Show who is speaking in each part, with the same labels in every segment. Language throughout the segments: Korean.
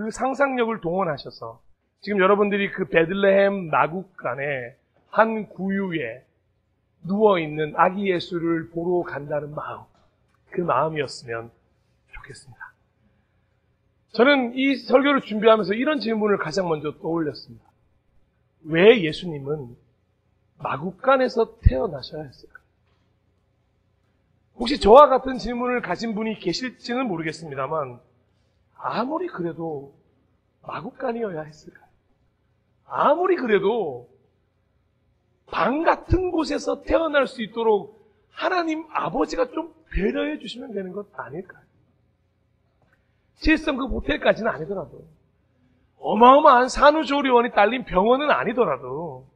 Speaker 1: 그 상상력을 동원하셔서 지금 여러분들이 그 베들레헴 마국간에 한 구유에 누워있는 아기 예수를 보러 간다는 마음, 그 마음이었으면 좋겠습니다. 저는 이 설교를 준비하면서 이런 질문을 가장 먼저 떠올렸습니다. 왜 예수님은 마국간에서 태어나셔야 했을까요? 혹시 저와 같은 질문을 가진 분이 계실지는 모르겠습니다만 아무리 그래도 마국간이어야 했을까요? 아무리 그래도 방 같은 곳에서 태어날 수 있도록 하나님 아버지가 좀 배려해 주시면 되는 것 아닐까요? 7성급 호텔까지는 아니더라도, 어마어마한 산후조리원이 딸린 병원은 아니더라도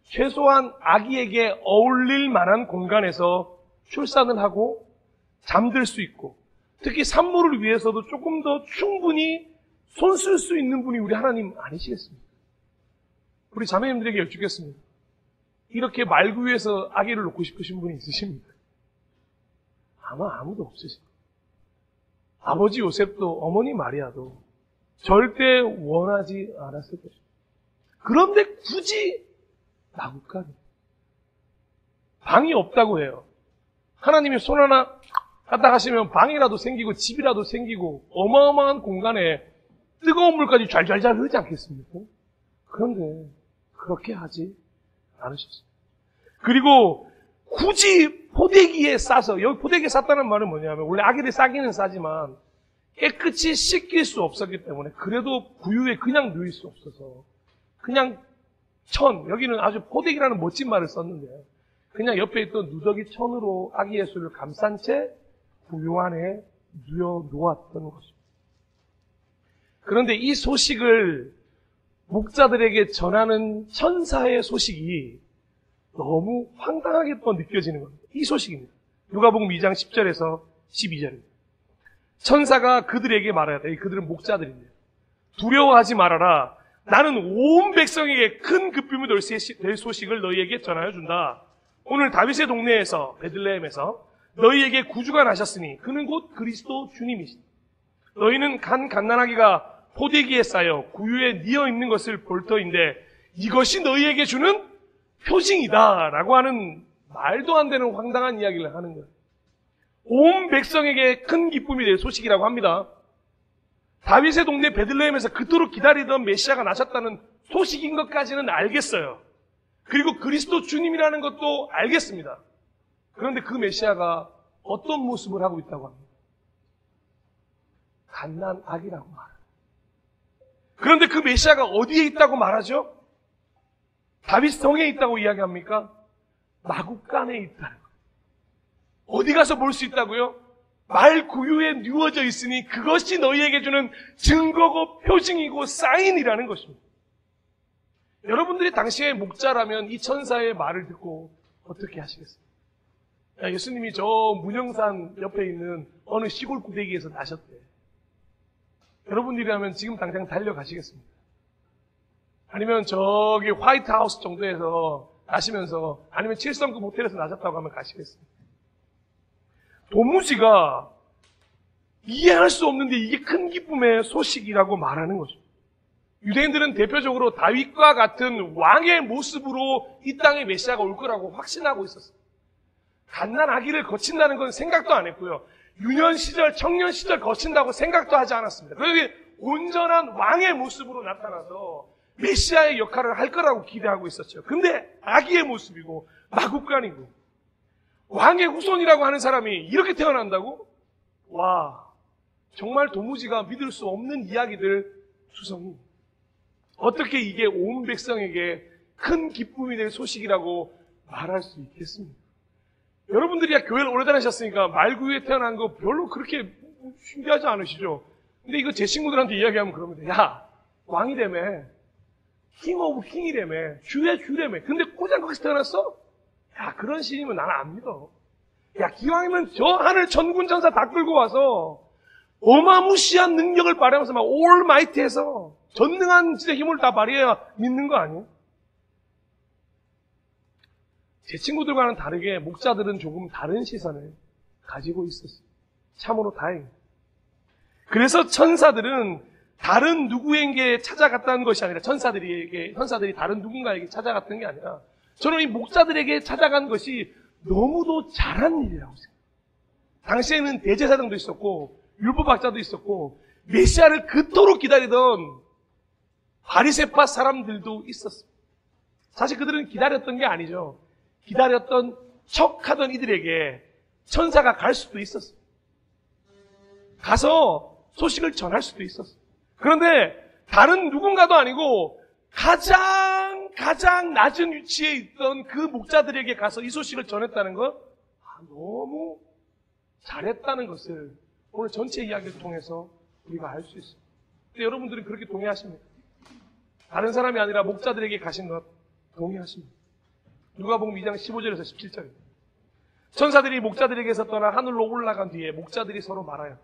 Speaker 1: 최소한 아기에게 어울릴 만한 공간에서 출산을 하고 잠들 수 있고, 특히 산모를 위해서도 조금 더 충분히 손 쓸 수 있는 분이 우리 하나님 아니시겠습니까? 우리 자매님들에게 여쭙겠습니다. 이렇게 말구유에서 아기를 놓고 싶으신 분이 있으십니까? 아마 아무도 없으십니다. 아버지 요셉도 어머니 마리아도 절대 원하지 않았을 것입니다. 그런데 굳이 마국간이 방이 없다고 해요. 하나님이 손 하나 갖다 하시면 방이라도 생기고 집이라도 생기고 어마어마한 공간에 뜨거운 물까지 좔좔좔 흐르지 않겠습니까? 그런데 그렇게 하지 않으셨어요. 그리고 굳이 포대기에 싸서, 여기 포대기에 쌌다는 말은 뭐냐면 원래 아기를 싸기는 싸지만 깨끗이 씻길 수 없었기 때문에 그래도 구유에 그냥 누일 수 없어서 그냥 여기는 아주 포대기라는 멋진 말을 썼는데 그냥 옆에 있던 누더기 천으로 아기 예수를 감싼 채 구유 안에 누워 놓았던 것입니다. 그런데 이 소식을 목자들에게 전하는 천사의 소식이 너무 황당하게 또 느껴지는 겁니다. 이 소식입니다. 누가복음 2장 10절에서 12절입니다. 천사가 그들에게 말해야 돼. 그들은 목자들인데. 두려워하지 말아라. 나는 온 백성에게 큰 기쁨이 될 소식을 너희에게 전하여 준다. 오늘 다윗의 동네에서, 베들레헴에서 너희에게 구주가 나셨으니 그는 곧 그리스도 주님이시다. 너희는 갓난아기가 포대기에 쌓여 구유에 뉘어 있는 것을 볼 터인데 이것이 너희에게 주는 표징이다 라고 하는 말도 안 되는 황당한 이야기를 하는 거예요. 온 백성에게 큰 기쁨이 될 소식이라고 합니다. 다윗의 동네 베들레헴에서 그토록 기다리던 메시아가 나셨다는 소식인 것까지는 알겠어요. 그리고 그리스도 주님이라는 것도 알겠습니다. 그런데 그 메시아가 어떤 모습을 하고 있다고 합니다. 갓난아기라고 말해요. 그런데 그 메시아가 어디에 있다고 말하죠? 다윗 성에 있다고 이야기합니까? 마국간에 있다는 거예요. 어디 가서 볼 수 있다고요? 말 구유에 누워져 있으니 그것이 너희에게 주는 증거고 표징이고 사인이라는 것입니다. 여러분들이 당시에 목자라면 이 천사의 말을 듣고 어떻게 하시겠습니까? 예수님이 저 문영산 옆에 있는 어느 시골 구대기에서 나셨대. 여러분들이라면 지금 당장 달려가시겠습니까? 아니면 저기 화이트하우스 정도에서 나시면서 아니면 7성급 호텔에서 나셨다고 하면 가시겠습니까? 도무지가 이해할 수 없는데 이게 큰 기쁨의 소식이라고 말하는 거죠. 유대인들은 대표적으로 다윗과 같은 왕의 모습으로 이 땅에 메시아가 올 거라고 확신하고 있었어요. 갓난아기를 거친다는 건 생각도 안 했고요. 유년 시절, 청년 시절 거친다고 생각도 하지 않았습니다. 그런데 온전한 왕의 모습으로 나타나서 메시아의 역할을 할 거라고 기대하고 있었죠. 근데 아기의 모습이고 마국간이고 왕의 후손이라고 하는 사람이 이렇게 태어난다고? 와, 정말 도무지가 믿을 수 없는 이야기들 투성이. 어떻게 이게 온 백성에게 큰 기쁨이 될 소식이라고 말할 수 있겠습니까? 여러분들이 교회를 오래 다니셨으니까 말구유에 태어난 거 별로 그렇게 신기하지 않으시죠? 근데 이거 제 친구들한테 이야기하면 그럽니다. 야, 왕이라며. 킹 오브 킹이라며. 주의 주라며. 근데 고장 거기서 태어났어? 야, 그런 신이면 나는 안 믿어. 야, 기왕이면 저 하늘 천군 천사 다 끌고 와서 어마무시한 능력을 발휘하면서 막 올마이티해서 전능한 진짜 힘을 다 발휘해야 믿는 거 아니에요? 제 친구들과는 다르게 목자들은 조금 다른 시선을 가지고 있었어요. 참으로 다행이에요. 그래서 천사들은 다른 누구에게 찾아갔다는 것이 아니라 천사들이 다른 누군가에게 찾아갔던 게 아니라 저는 이 목자들에게 찾아간 것이 너무도 잘한 일이라고 생각해요. 당시에는 대제사장도 있었고 율법학자도 있었고 메시아를 그토록 기다리던 바리새파 사람들도 있었습니다. 사실 그들은 기다렸던 게 아니죠. 기다렸던 척하던 이들에게 천사가 갈 수도 있었어요. 가서 소식을 전할 수도 있었어요. 그런데 다른 누군가도 아니고 가장 낮은 위치에 있던 그 목자들에게 가서 이 소식을 전했다는 건 너무 잘했다는 것을 오늘 전체 이야기를 통해서 우리가 알 수 있습니다. 근데 여러분들은 그렇게 동의하십니까? 다른 사람이 아니라 목자들에게 가신 것 동의하십니까? 누가복음 2장 15절에서 17절입니다. 천사들이 목자들에게서 떠나 하늘로 올라간 뒤에 목자들이 서로 말하여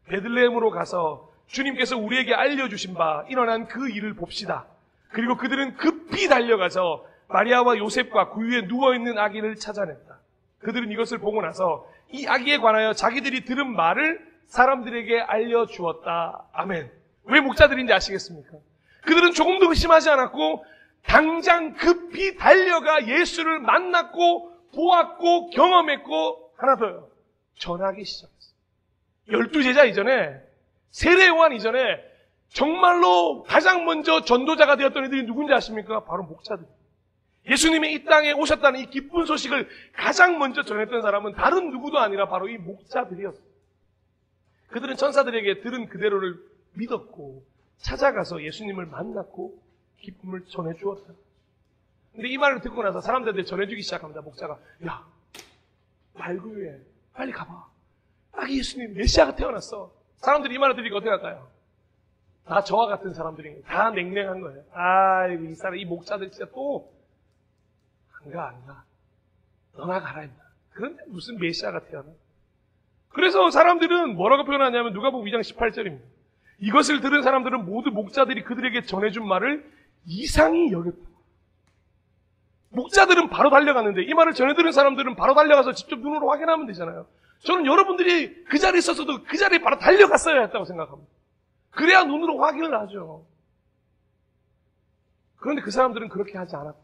Speaker 1: 베들레헴으로 가서 주님께서 우리에게 알려주신 바 일어난 그 일을 봅시다. 그리고 그들은 급히 달려가서 마리아와 요셉과 구유에 누워있는 아기를 찾아냈다. 그들은 이것을 보고 나서 이 아기에 관하여 자기들이 들은 말을 사람들에게 알려주었다. 아멘. 왜 목자들인지 아시겠습니까? 그들은 조금도 의심하지 않았고 당장 급히 달려가 예수를 만났고 보았고 경험했고 하나 더요. 전하기 시작했어요. 12제자 이전에 세례 요한 이전에 정말로 가장 먼저 전도자가 되었던 이들이 누군지 아십니까? 바로 목자들. 예수님이 이 땅에 오셨다는 이 기쁜 소식을 가장 먼저 전했던 사람은 다른 누구도 아니라 바로 이 목자들이었어요. 그들은 천사들에게 들은 그대로를 믿었고 찾아가서 예수님을 만났고 기쁨을 전해주었다. 근데 이 말을 듣고 나서 사람들한테 전해주기 시작합니다. 목자가 야, 말구유에 빨리 가봐. 아기 예수님 메시아가 태어났어. 사람들이 이 말을 들으니까 어떻게 할까요? 다 저와 같은 사람들이 다 냉랭한 거예요. 아이고 이 사람 이 목자들 진짜 또 안 가. 너나 가라 임마. 그런데 무슨 메시아가 태어나? 그래서 사람들은 뭐라고 표현하냐면 누가복음 2장 18절입니다. 이것을 들은 사람들은 모두 목자들이 그들에게 전해준 말을 이상히 여겼다. 목자들은 바로 달려갔는데 이 말을 전해들은 사람들은 바로 달려가서 직접 눈으로 확인하면 되잖아요. 저는 여러분들이 그 자리에 있었어도 그 자리에 바로 달려갔어야 했다고 생각합니다. 그래야 눈으로 확인을 하죠. 그런데 그 사람들은 그렇게 하지 않았다.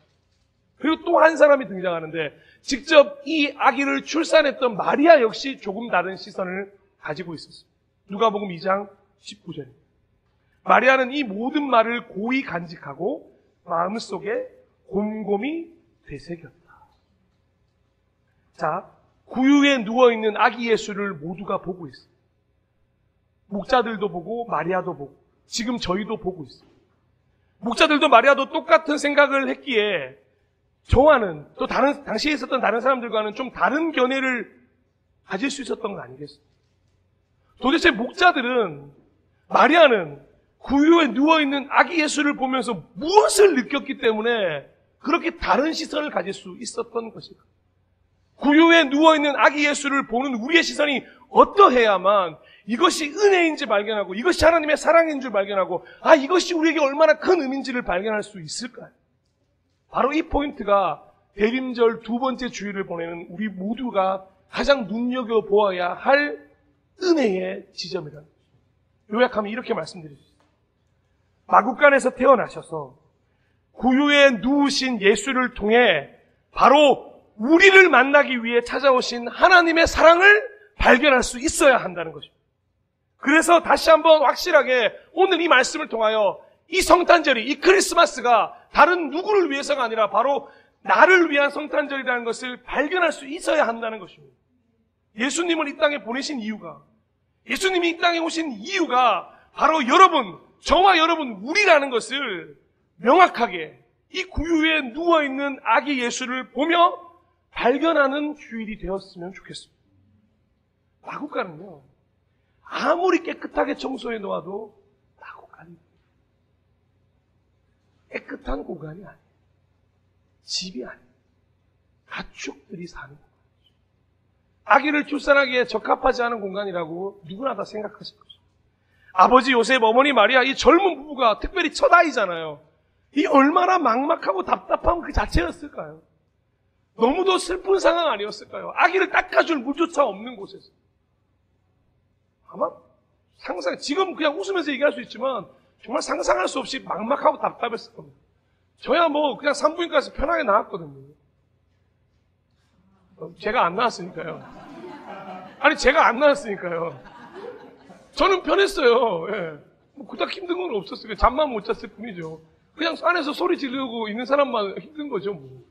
Speaker 1: 그리고 또 한 사람이 등장하는데 직접 이 아기를 출산했던 마리아 역시 조금 다른 시선을 가지고 있었습니다. 누가복음 2장 19절입니다. 마리아는 이 모든 말을 고이 간직하고 마음속에 곰곰이 되새겼다. 자, 구유에 누워있는 아기 예수를 모두가 보고 있어요. 목자들도 보고 마리아도 보고 지금 저희도 보고 있어요. 목자들도 마리아도 똑같은 생각을 했기에 저와는 또 당시에 있었던 다른 사람들과는 좀 다른 견해를 가질 수 있었던 거 아니겠습니까? 도대체 목자들은 마리아는 구유에 누워있는 아기 예수를 보면서 무엇을 느꼈기 때문에 그렇게 다른 시선을 가질 수 있었던 것일까? 구유에 누워있는 아기 예수를 보는 우리의 시선이 어떠해야만 이것이 은혜인지 발견하고 이것이 하나님의 사랑인 줄 발견하고 이것이 우리에게 얼마나 큰 의미인지를 발견할 수 있을까요? 바로 이 포인트가 대림절 두 번째 주일을 보내는 우리 모두가 가장 눈여겨보아야 할 은혜의 지점이라는 거죠. 요약하면 이렇게 말씀드릴 수 있습니다. 마구간에서 태어나셔서 구유에 누우신 예수를 통해 바로 우리를 만나기 위해 찾아오신 하나님의 사랑을 발견할 수 있어야 한다는 것입니다. 그래서 다시 한번 확실하게 오늘 이 말씀을 통하여 이 성탄절이, 이 크리스마스가 다른 누구를 위해서가 아니라 바로 나를 위한 성탄절이라는 것을 발견할 수 있어야 한다는 것입니다. 예수님을 이 땅에 보내신 이유가, 예수님이 이 땅에 오신 이유가 바로 여러분, 저와 여러분, 우리라는 것을 명확하게 이 구유에 누워있는 아기 예수를 보며 발견하는 주일이 되었으면 좋겠습니다. 마구간은요, 아무리 깨끗하게 청소해 놓아도 마구간이 깨끗한 공간이 아니에요. 집이 아니에요. 가축들이 사는 공간이죠. 아기를 출산하기에 적합하지 않은 공간이라고 누구나 다 생각하실 것입니다. 아버지 요셉, 어머니 마리아, 이 젊은 부부가 특별히 첫 아이잖아요. 이 얼마나 막막하고 답답한 그 자체였을까요? 너무도 슬픈 상황 아니었을까요? 아기를 닦아줄 물조차 없는 곳에서. 아마 지금 그냥 웃으면서 얘기할 수 있지만 정말 상상할 수 없이 막막하고 답답했을 겁니다. 저야 뭐 그냥 산부인과에서 편하게 나왔거든요. 제가 안 나왔으니까요. 아니, 제가 안 나왔으니까요. 저는 편했어요. 예. 뭐 그닥 힘든 건 없었어요. 잠만 못 잤을 뿐이죠. 그냥 안에서 소리 지르고 있는 사람만 힘든 거죠, 뭐.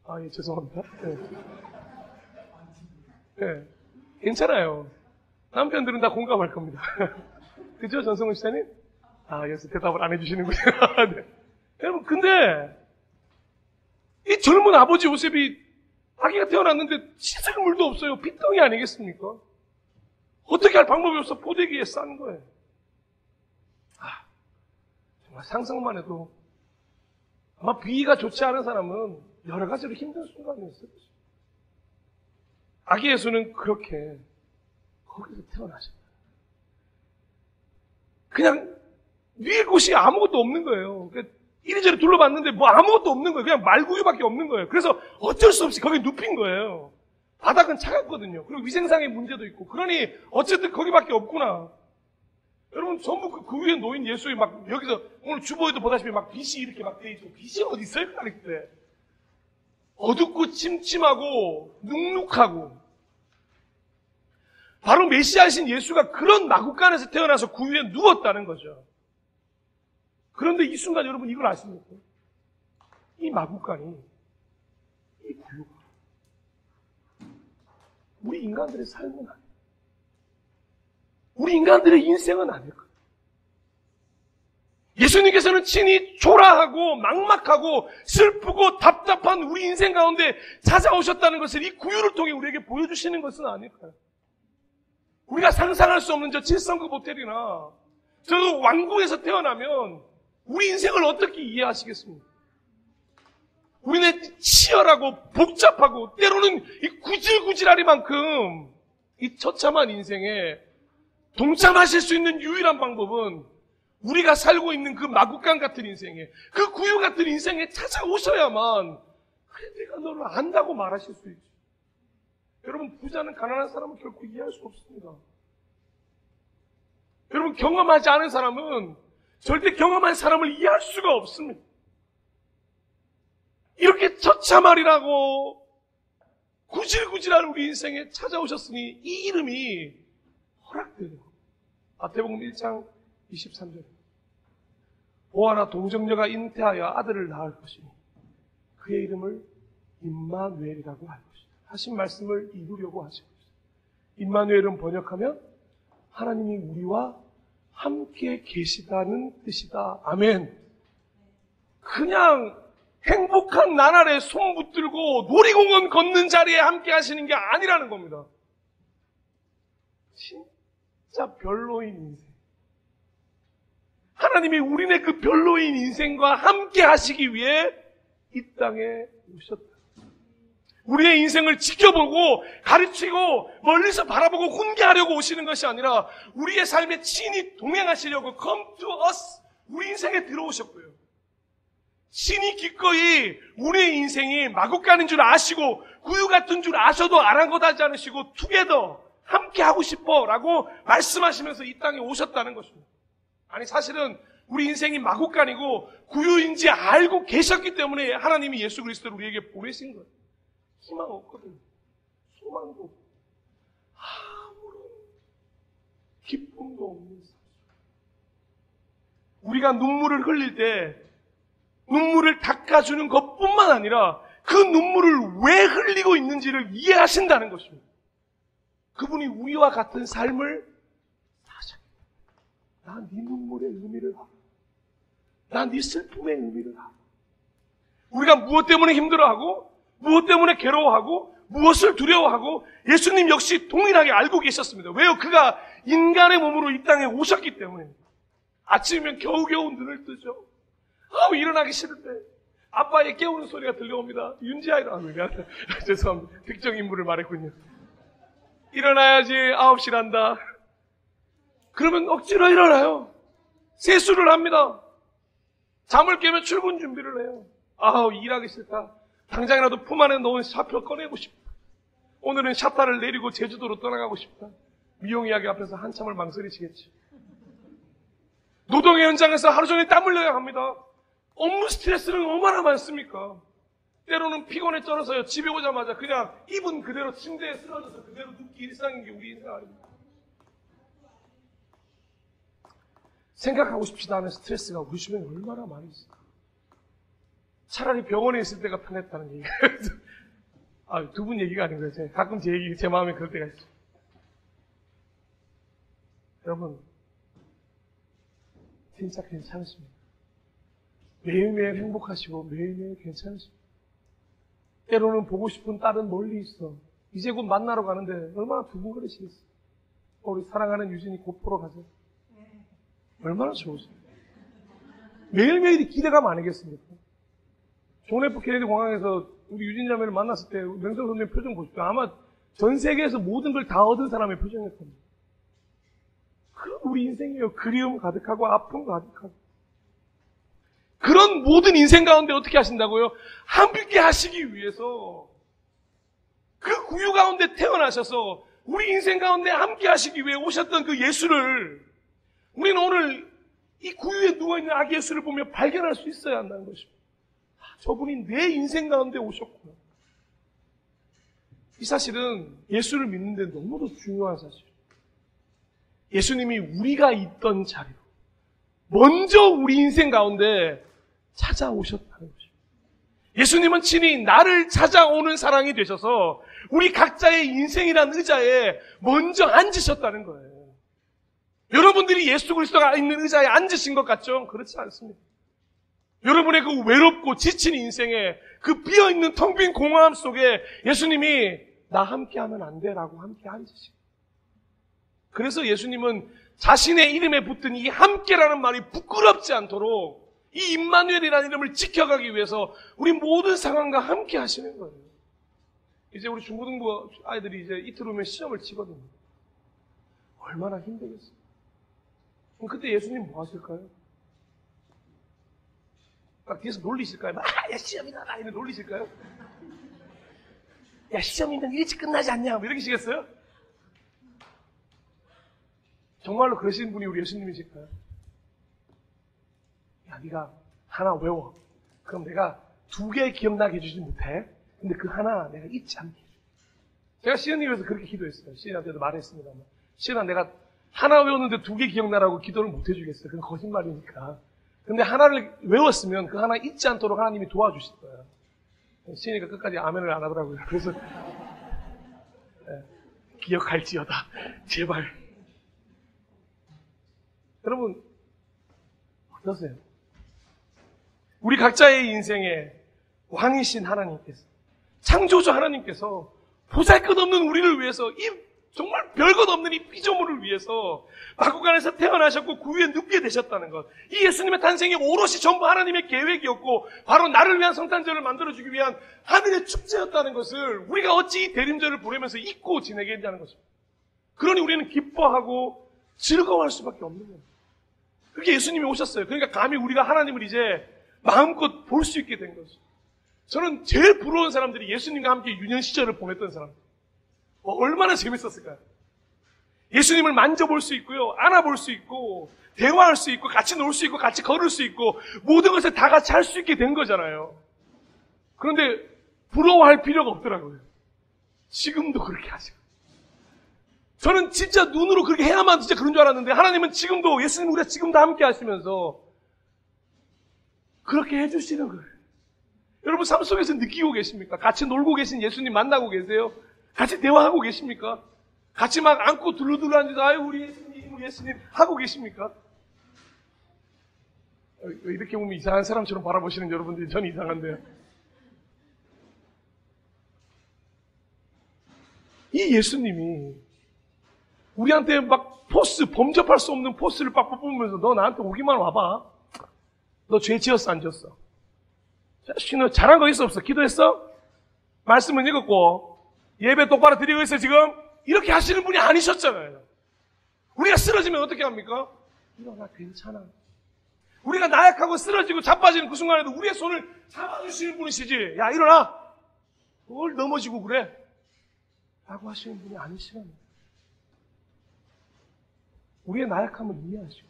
Speaker 1: 아, 예, 죄송합니다. 예. 예. 괜찮아요. 남편들은 다 공감할 겁니다. 그죠, 전성훈 시장님? 아, 여기서 대답을 안 해주시는군요. 네. 여러분, 근데, 이 젊은 아버지 요셉이 아기가 태어났는데 씻을 물도 없어요. 핏덩이 아니겠습니까? 어떻게 할 방법이 없어 포대기에 싼 거예요. 아, 정말 상상만 해도 아마 비위가 좋지 않은 사람은 여러 가지로 힘든 순간이었어요. 아기 예수는 그렇게 거기서 태어나셨어요. 그냥 위에 곳이 아무것도 없는 거예요. 이리저리 둘러봤는데 뭐 아무것도 없는 거예요. 그냥 말구유밖에 없는 거예요. 그래서 어쩔 수 없이 거기 눕힌 거예요. 바닥은 차갑거든요. 그리고 위생상의 문제도 있고. 그러니 어쨌든 거기밖에 없구나. 여러분 전부 그 위에 놓인 예수의 막 여기서 오늘 주보에도 보다시피 막 빛이 이렇게 막 돼 있고 빛이 어디 있어요? 그때 어둡고 침침하고 눅눅하고 바로 메시아이신 예수가 그런 마구간에서 태어나서 그 위에 누웠다는 거죠. 그런데 이 순간 여러분 이걸 아십니까? 이 마구간이, 이 구유가 우리 인간들의 삶은 아니에요. 우리 인간들의 인생은 아닐 거예요. 예수님께서는 친히 초라하고 막막하고 슬프고 답답한 우리 인생 가운데 찾아오셨다는 것을 이 구유를 통해 우리에게 보여주시는 것은 아닐까요? 우리가 상상할 수 없는 저 7성급 호텔이나 저 왕궁에서 태어나면 우리 인생을 어떻게 이해하시겠습니까? 우리는 치열하고 복잡하고 때로는 이 구질구질하리만큼 이 처참한 인생에 동참하실 수 있는 유일한 방법은 우리가 살고 있는 그 마구간 같은 인생에, 그 구유 같은 인생에 찾아오셔야만 그래 내가 너를 안다고 말하실 수 있죠. 여러분 부자는 가난한 사람을 결코 이해할 수 없습니다. 여러분 경험하지 않은 사람은 절대 경험한 사람을 이해할 수가 없습니다. 이렇게 처참하리라고 구질구질한 우리 인생에 찾아오셨으니 이 이름이 허락되는 겁니다. 마태복음 1장 23절 보아라 동정녀가 잉태하여 아들을 낳을 것이니 그의 이름을 임마누엘이라고 할 것이다. 하신 말씀을 이루려고 하신 것이다. 임마누엘은 번역하면 하나님이 우리와 함께 계시다는 뜻이다. 아멘. 그냥 행복한 나날에 손 붙들고 놀이공원 걷는 자리에 함께 하시는 게 아니라는 겁니다. 진짜 별로인 인생. 하나님이 우리네 그 별로인 인생과 함께 하시기 위해 이 땅에 오셨다. 우리의 인생을 지켜보고 가르치고 멀리서 바라보고 훈계하려고 오시는 것이 아니라 우리의 삶에 친히 동행하시려고 come to us 우리 인생에 들어오셨고요. 친히 기꺼이 우리의 인생이 마구간인 줄 아시고 구유 같은 줄 아셔도 아랑곳하지 않으시고 together 함께 하고 싶어 라고 말씀하시면서 이 땅에 오셨다는 것입니다. 아니 사실은 우리 인생이 마구간이고 구유인지 알고 계셨기 때문에 하나님이 예수 그리스도를 우리에게 보내신 거예요. 희망 없거든요. 소망도 없고 아무런 기쁨도 없는 삶. 우리가 눈물을 흘릴 때 눈물을 닦아주는 것뿐만 아니라 그 눈물을 왜 흘리고 있는지를 이해하신다는 것입니다. 그분이 우리와 같은 삶을 사셨다. 난 네 눈물의 의미를 알아. 난 네 슬픔의 의미를 알아. 우리가 무엇 때문에 힘들어하고 무엇 때문에 괴로워하고 무엇을 두려워하고 예수님 역시 동일하게 알고 계셨습니다. 왜요? 그가 인간의 몸으로 이 땅에 오셨기 때문에. 아침이면 겨우겨우 눈을 뜨죠. 일어나기 싫을 때 아빠의 깨우는 소리가 들려옵니다. 윤지아 일어나. 죄송합니다. 특정 인물을 말했군요. 일어나야지 9시란다. 그러면 억지로 일어나요. 세수를 합니다. 잠을 깨면 출근 준비를 해요. 일하기 싫다. 당장이라도 품 안에 넣은 샤표 꺼내고 싶다. 오늘은 샤타를 내리고 제주도로 떠나가고 싶다. 미용 이야기 앞에서 한참을 망설이시겠지. 노동의 현장에서 하루 종일 땀 흘려야 합니다. 업무 스트레스는 얼마나 많습니까? 때로는 피곤에 쩔어서요. 집에 오자마자 그냥 입은 그대로 침대에 쓰러져서 그대로 눕기 일상인 게 우리 인생 아닙니까? 생각하고 싶지도 않은 스트레스가 우리 주변에 얼마나 많이 있어요. 차라리 병원에 있을 때가 편했다는 얘기가 두 분 얘기가 아닌 거예요. 가끔 제 마음에 그럴 때가 있어요. 여러분, 진짜 괜찮으십니다. 매일매일 행복하시고 매일매일 괜찮으십니다. 때로는 보고 싶은 딸은 멀리 있어. 이제 곧 만나러 가는데 얼마나 두근거리시겠어요. 우리 사랑하는 유진이 곧 보러 가세요. 얼마나 좋으세요. 매일매일이 기대감 아니겠습니까? 존 F 케네디 공항에서 우리 유진 자매를 만났을 때 명성 선생님 표정 보십시오. 아마 전 세계에서 모든 걸 다 얻은 사람의 표정이었을 겁니다. 그런 우리 인생이에요. 그리움 가득하고 아픔 가득하고. 그런 모든 인생 가운데 어떻게 하신다고요? 함께 하시기 위해서 그 구유 가운데 태어나셔서 우리 인생 가운데 함께 하시기 위해 오셨던 그 예수를 우리는 오늘 이 구유에 누워있는 아기 예수를 보며 발견할 수 있어야 한다는 것입니다. 저분이 내 인생 가운데 오셨구나. 이 사실은 예수를 믿는 데 너무도 중요한 사실이에요. 예수님이 우리가 있던 자리로 먼저 우리 인생 가운데 찾아오셨다는 것입니다. 예수님은 친히 나를 찾아오는 사랑이 되셔서 우리 각자의 인생이란 의자에 먼저 앉으셨다는 거예요. 여러분들이 예수 그리스도가 있는 의자에 앉으신 것 같죠? 그렇지 않습니다. 여러분의 그 외롭고 지친 인생에 그 비어있는 텅 빈 공허함 속에 예수님이 나 함께하면 안 돼라고 함께 앉으시고, 그래서 예수님은 자신의 이름에 붙은 이 함께라는 말이 부끄럽지 않도록 이 임마누엘이라는 이름을 지켜가기 위해서 우리 모든 상황과 함께 하시는 거예요. 이제 우리 중고등부 아이들이 이제 이틀 후면 시험을 치거든요. 얼마나 힘들겠어요. 그럼 그때 예수님 뭐 하실까요? 막 뒤에서 놀리실까요? 야 시험이다 이렇게 놀리실까요? 야 시험이면 일찍 끝나지 않냐 뭐 이렇게 시겠어요? 정말로 그러시는 분이 우리 예수님이실까요? 야 네가 하나 외워. 그럼 내가 2개 기억나게 해주지 못해. 근데 그 하나 내가 잊지 않게 해줘. 제가 시은이 위해서 그렇게 기도했어요. 시은한테도 말했습니다만, 시은아 내가 하나 외웠는데 2개 기억나라고 기도를 못 해주겠어요. 그건 거짓말이니까. 근데 하나를 외웠으면 그 하나 잊지 않도록 하나님이 도와주실 거예요. 시은이가 끝까지 아멘을 안 하더라고요. 그래서 기억할지어다 제발. 여러분 어떠세요? 우리 각자의 인생에 왕이신 하나님께서, 창조주 하나님께서 보잘것없는 우리를 위해서, 이 정말 별것 없는 이 피조물을 위해서 마구간에서 태어나셨고 구유에 눕게 되셨다는 것, 이 예수님의 탄생이 오롯이 전부 하나님의 계획이었고 바로 나를 위한 성탄절을 만들어주기 위한 하늘의 축제였다는 것을 우리가 어찌 이 대림절을 보내면서 잊고 지내겠냐는 것입니다. 그러니 우리는 기뻐하고 즐거워할 수밖에 없는 겁니다. 그게 예수님이 오셨어요. 그러니까 감히 우리가 하나님을 이제 마음껏 볼 수 있게 된 거죠. 저는 제일 부러운 사람들이 예수님과 함께 유년 시절을 보냈던 사람들. 얼마나 재밌었을까요? 예수님을 만져볼 수 있고요, 안아볼 수 있고, 대화할 수 있고, 같이 놀 수 있고, 같이 걸을 수 있고, 모든 것을 다 같이 할 수 있게 된 거잖아요. 그런데 부러워할 필요가 없더라고요. 지금도 그렇게 하시고. 저는 진짜 눈으로 그렇게 해야만 진짜 그런 줄 알았는데, 하나님은 지금도, 예수님 우리가 지금도 함께 하시면서 그렇게 해주시는 거예요. 여러분 삶 속에서 느끼고 계십니까? 같이 놀고 계신 예수님 만나고 계세요? 같이 대화하고 계십니까? 같이 막 안고 둘러둘러 앉아서 아유 우리 예수님, 우리 예수님 하고 계십니까? 이렇게 보면 이상한 사람처럼 바라보시는 여러분들이 전 이상한데요. 이 예수님이 우리한테 막 포스, 범접할 수 없는 포스를 빡 뽑으면서 너 나한테 오기만 와봐. 너 죄 지었어 안 지었어? 자식 너 잘한 거 있어 없어? 기도했어? 말씀은 읽었고 예배 똑바로 드리고 있어 지금? 이렇게 하시는 분이 아니셨잖아요. 우리가 쓰러지면 어떻게 합니까? 일어나 괜찮아. 우리가 나약하고 쓰러지고 자빠지는 그 순간에도 우리의 손을 잡아주시는 분이시지. 야 일어나. 뭘 넘어지고 그래? 라고 하시는 분이 아니시랍니다. 우리의 나약함을 이해하시고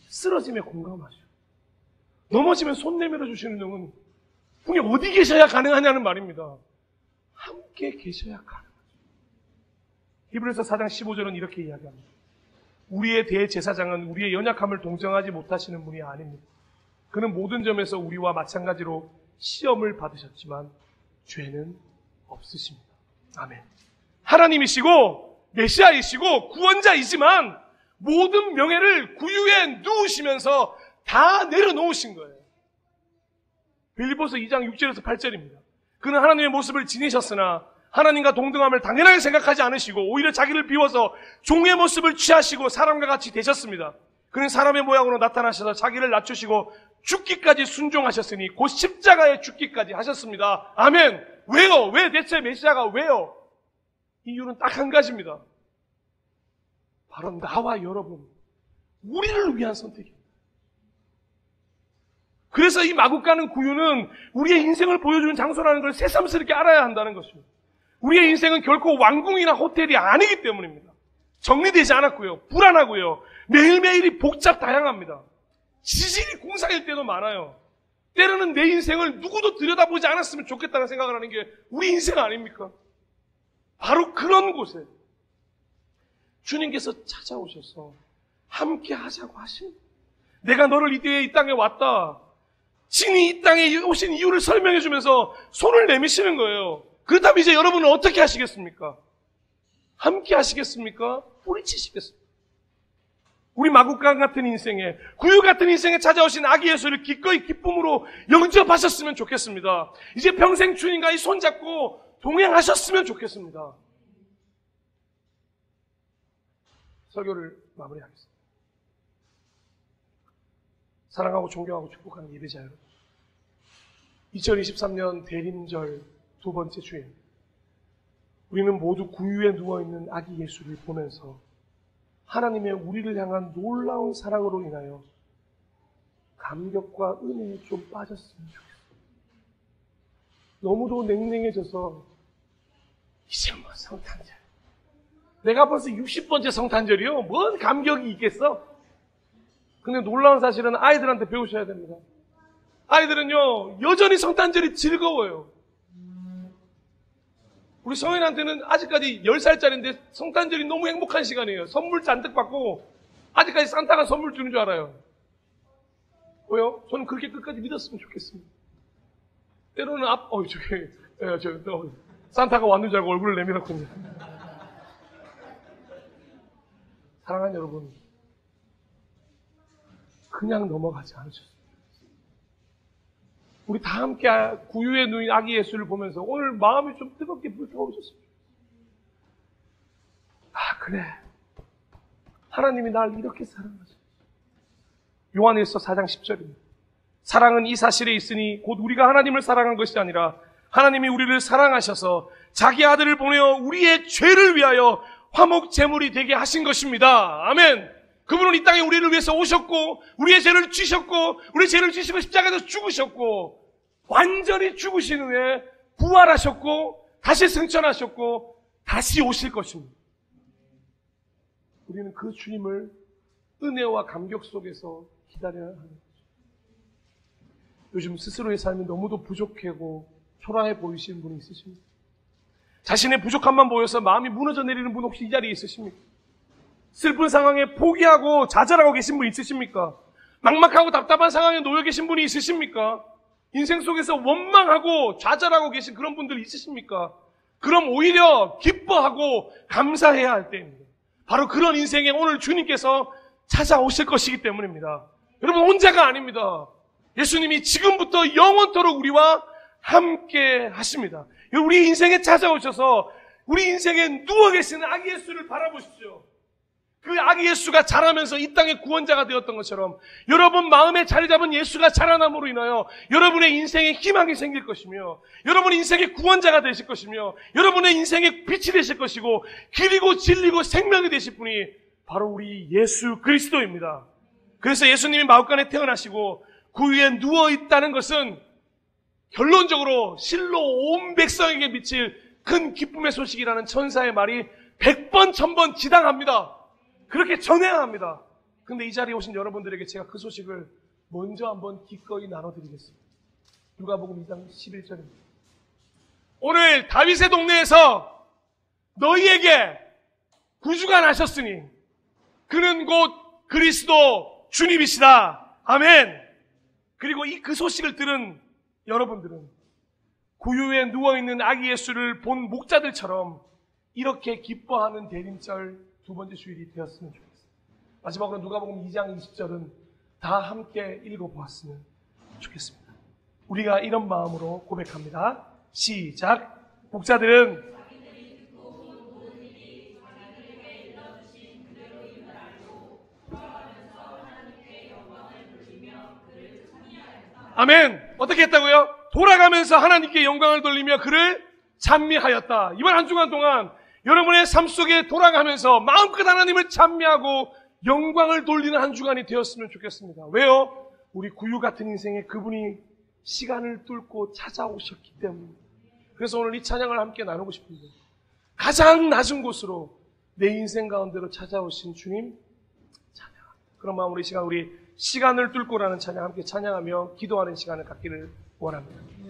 Speaker 1: 쓰러짐에 공감하시고 넘어지면 손 내밀어 주시는 분은 분이 어디 계셔야 가능하냐는 말입니다. 함께 계셔야 가능하죠. 히브리서 4장 15절은 이렇게 이야기합니다. 우리의 대제사장은 우리의 연약함을 동정하지 못하시는 분이 아닙니다. 그는 모든 점에서 우리와 마찬가지로 시험을 받으셨지만 죄는 없으십니다. 아멘. 하나님이시고 메시아이시고 구원자이지만 모든 명예를 구유에 누우시면서 다 내려놓으신 거예요. 빌립보서 2장 6절에서 8절입니다. 그는 하나님의 모습을 지니셨으나 하나님과 동등함을 당연하게 생각하지 않으시고 오히려 자기를 비워서 종의 모습을 취하시고 사람과 같이 되셨습니다. 그는 사람의 모양으로 나타나셔서 자기를 낮추시고 죽기까지 순종하셨으니 곧 십자가에 죽기까지 하셨습니다. 아멘. 왜요? 왜 대체 메시아가 왜요? 이유는 딱 한 가지입니다. 바로 나와 여러분, 우리를 위한 선택입니다. 그래서 이 마국 가는 구유는 우리의 인생을 보여주는 장소라는 걸 새삼스럽게 알아야 한다는 것입니다. 우리의 인생은 결코 왕궁이나 호텔이 아니기 때문입니다. 정리되지 않았고요. 불안하고요. 매일매일이 복잡 다양합니다. 지질이 공사일 때도 많아요. 때로는 내 인생을 누구도 들여다보지 않았으면 좋겠다는 생각을 하는 게 우리 인생 아닙니까? 바로 그런 곳에 주님께서 찾아오셔서 함께 하자고 하십니다. 내가 너를 이 땅에 왔다. 진이 이 땅에 오신 이유를 설명해 주면서 손을 내미시는 거예요. 그렇다면 이제 여러분은 어떻게 하시겠습니까? 함께 하시겠습니까? 뿌리치시겠습니까? 우리 마국간 같은 인생에, 구유 같은 인생에 찾아오신 아기 예수를 기꺼이 기쁨으로 영접하셨으면 좋겠습니다. 이제 평생 주님과 이 손잡고 동행하셨으면 좋겠습니다. 설교를 마무리하겠습니다. 사랑하고 존경하고 축복하는 예배자 여러분, 2023년 대림절 두 번째 주일, 우리는 모두 구유에 누워있는 아기 예수를 보면서 하나님의 우리를 향한 놀라운 사랑으로 인하여 감격과 은혜에 좀 빠졌으면 좋겠어요. 너무도 냉랭해져서 이제 뭐 성탄절, 내가 벌써 60번째 성탄절이요? 뭔 감격이 있겠어? 근데 놀라운 사실은 아이들한테 배우셔야 됩니다. 아이들은요, 여전히 성탄절이 즐거워요. 우리 성인한테는 아직까지 10살짜리인데 성탄절이 너무 행복한 시간이에요. 선물 잔뜩 받고 아직까지 산타가 선물 주는 줄 알아요. 왜요? 저는 그렇게 끝까지 믿었으면 좋겠습니다. 때로는 산타가 왔는 줄 알고 얼굴을 내밀었군요. 사랑하는 여러분, 그냥 넘어가지 않으셨어요. 우리 다 함께 구유에 누인 아기 예수를 보면서 오늘 마음이 좀 뜨겁게 불타오르셨습니다. 아, 그래. 하나님이 날 이렇게 사랑하셨어. 요한일서 4장 10절입니다. 사랑은 이 사실에 있으니 곧 우리가 하나님을 사랑한 것이 아니라 하나님이 우리를 사랑하셔서 자기 아들을 보내어 우리의 죄를 위하여 화목 제물이 되게 하신 것입니다. 아멘. 그분은 이 땅에 우리를 위해서 오셨고 우리의 죄를 지셨고 우리의 죄를 지시고 십자가에서 죽으셨고 완전히 죽으신 후에 부활하셨고 다시 승천하셨고 다시 오실 것입니다. 우리는 그 주님을 은혜와 감격 속에서 기다려야 하는 거죠. 요즘 스스로의 삶이 너무도 부족하고 초라해 보이시는 분이 있으십니까? 자신의 부족함만 보여서 마음이 무너져 내리는 분 혹시 이 자리에 있으십니까? 슬픈 상황에 포기하고 좌절하고 계신 분 있으십니까? 막막하고 답답한 상황에 놓여 계신 분이 있으십니까? 인생 속에서 원망하고 좌절하고 계신 그런 분들이 있으십니까? 그럼 오히려 기뻐하고 감사해야 할 때입니다. 바로 그런 인생에 오늘 주님께서 찾아오실 것이기 때문입니다. 여러분, 혼자가 아닙니다. 예수님이 지금부터 영원토록 우리와 함께 하십니다. 우리 인생에 찾아오셔서 우리 인생에 누워 계시는 아기 예수를 바라보십시오. 그 아기 예수가 자라면서 이 땅의 구원자가 되었던 것처럼 여러분 마음에 자리 잡은 예수가 자라남으로 인하여 여러분의 인생에 희망이 생길 것이며 여러분의 인생의 구원자가 되실 것이며 여러분의 인생의 빛이 되실 것이고 길이고 진리고 생명이 되실 분이 바로 우리 예수 그리스도입니다. 그래서 예수님이 마국간에 태어나시고 그 위에 누워있다는 것은 결론적으로 실로 온 백성에게 미칠 큰 기쁨의 소식이라는 천사의 말이 100번 1000번 지당합니다. 그렇게 전해야 합니다. 근데 이 자리에 오신 여러분들에게 제가 그 소식을 먼저 한번 기꺼이 나눠드리겠습니다. 누가복음 2장 11절입니다. 오늘 다윗의 동네에서 너희에게 구주가 나셨으니 그는 곧 그리스도 주님이시다. 아멘. 그리고 그 소식을 들은 여러분들은 구유에 누워있는 아기 예수를 본 목자들처럼 이렇게 기뻐하는 대림절 두 번째 주일이 되었으면 좋겠습니다. 마지막으로 누가복음 2장 20절은 다 함께 읽어보았으면 좋겠습니다. 우리가 이런 마음으로 고백합니다. 시작. 목자들은 아멘. 어떻게 했다고요? 돌아가면서 하나님께 영광을 돌리며 그를 찬미하였다. 이번 한 주간 동안 여러분의 삶 속에 돌아가면서 마음껏 하나님을 찬미하고 영광을 돌리는 한 주간이 되었으면 좋겠습니다. 왜요? 우리 구유 같은 인생에 그분이 시간을 뚫고 찾아오셨기 때문입니다. 그래서 오늘 이 찬양을 함께 나누고 싶은데 가장 낮은 곳으로 내 인생 가운데로 찾아오신 주님 찬양합니다. 그런 마음으로 이 시간 우리 시간을 뚫고라는 찬양 함께 찬양하며 기도하는 시간을 갖기를 원합니다.